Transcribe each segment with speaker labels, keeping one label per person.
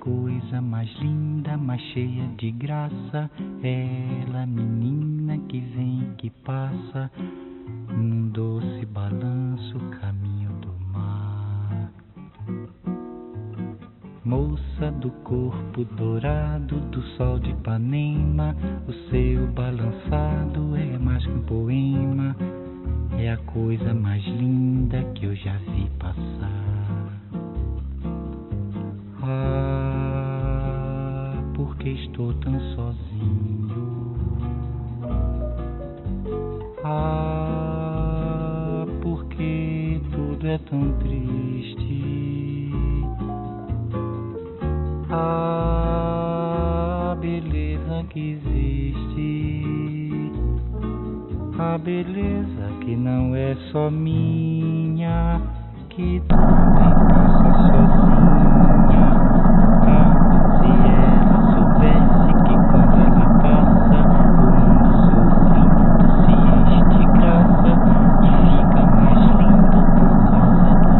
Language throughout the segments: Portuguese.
Speaker 1: coisa mais linda, mais cheia de graça. Ela, menina que vem, que passa, num doce balanço, caminho do mar. Moça do corpo dourado, do sol de Ipanema, o seu balançado é mais que um poema. É a coisa mais linda que eu já vi passar. Ah, porque estou tão sozinho. Ah, porque tudo é tão triste. Ah, beleza que existe. A beleza que não é só minha, que também passa sozinha. Ah, se ela soubesse que quando ela passa, o mundo sorrindo se enche de graça e fica mais lindo por causa do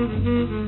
Speaker 2: Sadly.